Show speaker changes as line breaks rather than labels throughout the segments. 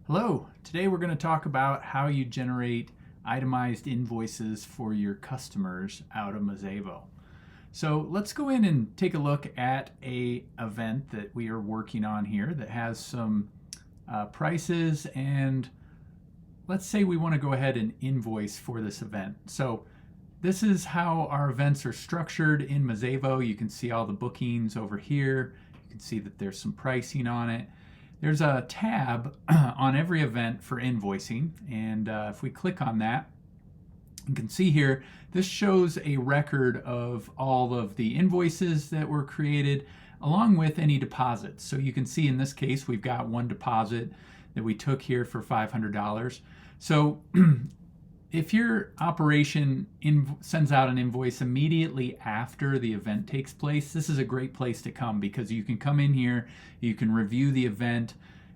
Hello, today we're going to talk about how you generate itemized invoices for your customers out of Mazevo. So let's go in and take a look at a event that we are working on here that has some prices, and let's say we want to go ahead and invoice for this event. So this is how our events are structured in Mazevo. You can see all the bookings over here. You can see that there's some pricing on it. There's a tab on every event for invoicing, and if we click on that, you can see here, this shows a record of all of the invoices that were created along with any deposits. So you can see in this case, we've got one deposit that we took here for $500. So if your operation sends out an invoice immediately after the event takes place, this is a great place to come because you can come in here, you can review the event,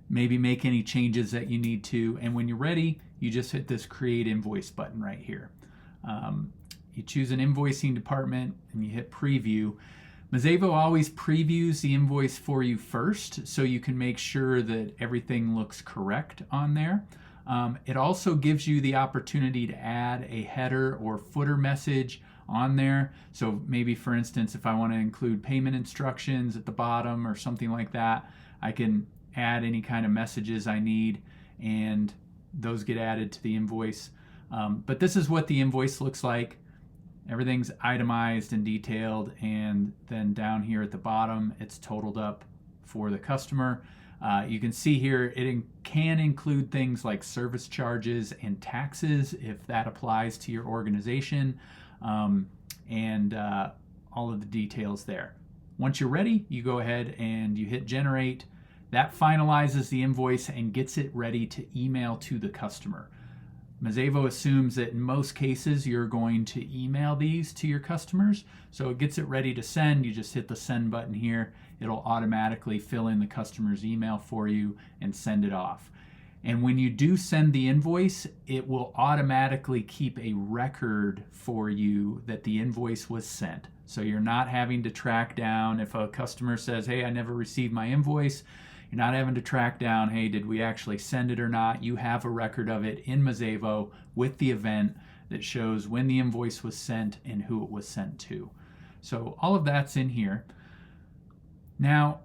maybe make any changes that you need to, and when you're ready, you just hit this Create Invoice button right here. You choose an invoicing department and you hit Preview. Mazevo always previews the invoice for you first, so you can make sure that everything looks correct on there. It also gives you the opportunity to add a header or footer message on there. So maybe, for instance, if I want to include payment instructions at the bottom or something like that, I can add any kind of messages I need, and those get added to the invoice. But this is what the invoice looks like. Everything's itemized and detailed, and then down here at the bottom, it's totaled up for the customer. You can see here it can include things like service charges and taxes if that applies to your organization, and all of the details there. Once you're ready, you go ahead and you hit generate. That finalizes the invoice and gets it ready to email to the customer. Mazevo assumes that in most cases you're going to email these to your customers, so it gets it ready to send. You just hit the send button here. It'll automatically fill in the customer's email for you and send it off. And when you do send the invoice, it will automatically keep a record for you that the invoice was sent. So you're not having to track down if a customer says, hey, I never received my invoice. You're not having to track down, hey, did we actually send it or not? You have a record of it in Mazevo with the event that shows when the invoice was sent and who it was sent to. So all of that's in here. Now,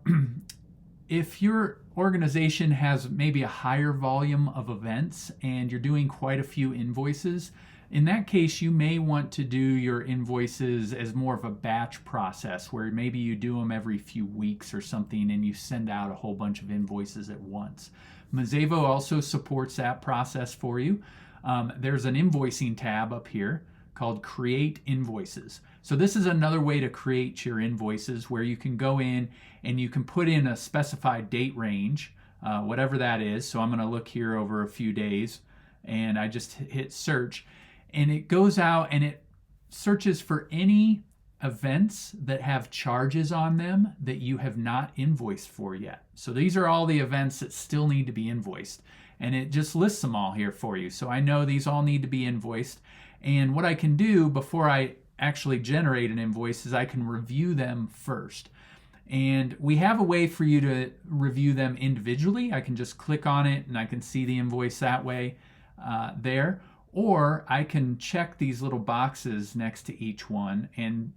if your organization has maybe a higher volume of events and you're doing quite a few invoices, in that case, you may want to do your invoices as more of a batch process where maybe you do them every few weeks or something and you send out a whole bunch of invoices at once. Mazevo also supports that process for you. There's an invoicing tab up here called Create Invoices. So this is another way to create your invoices where you can go in and you can put in a specified date range, whatever that is. So I'm going to look here over a few days and I just hit search. And it goes out and it searches for any events that have charges on them that you have not invoiced for yet. So these are all the events that still need to be invoiced. And it just lists them all here for you. So I know these all need to be invoiced. And what I can do before I actually generate an invoice is I can review them first. And we have a way for you to review them individually. I can just click on it and I can see the invoice that way there. Or I can check these little boxes next to each one and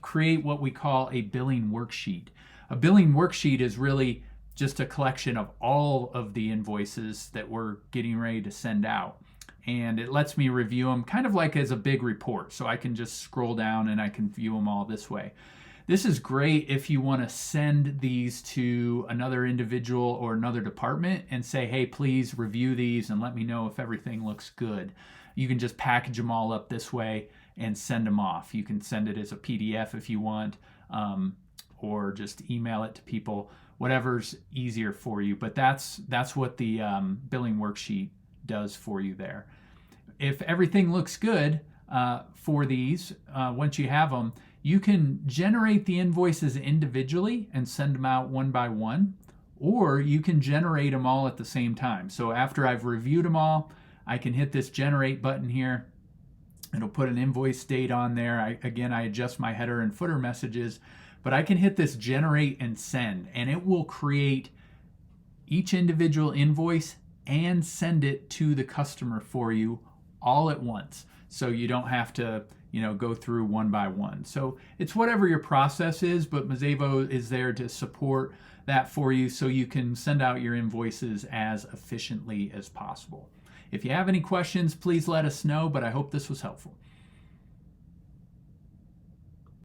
create what we call a billing worksheet. A billing worksheet is really just a collection of all of the invoices that we're getting ready to send out. And it lets me review them kind of like as a big report. So I can just scroll down and I can view them all this way. This is great if you want to send these to another individual or another department and say, hey, please review these and let me know if everything looks good. You can just package them all up this way and send them off. You can send it as a PDF if you want, or just email it to people, whatever's easier for you. But that's what the billing worksheet does for you there. If everything looks good for these, once you have them, you can generate the invoices individually and send them out one by one, or you can generate them all at the same time. So after I've reviewed them all, I can hit this generate button here. It'll put an invoice date on there. I adjust my header and footer messages, but I can hit this generate and send, and it will create each individual invoice and send it to the customer for you all at once. So you don't have to, go through one by one. So it's whatever your process is, but Mazevo is there to support that for you so you can send out your invoices as efficiently as possible. If you have any questions, please let us know, but I hope this was helpful.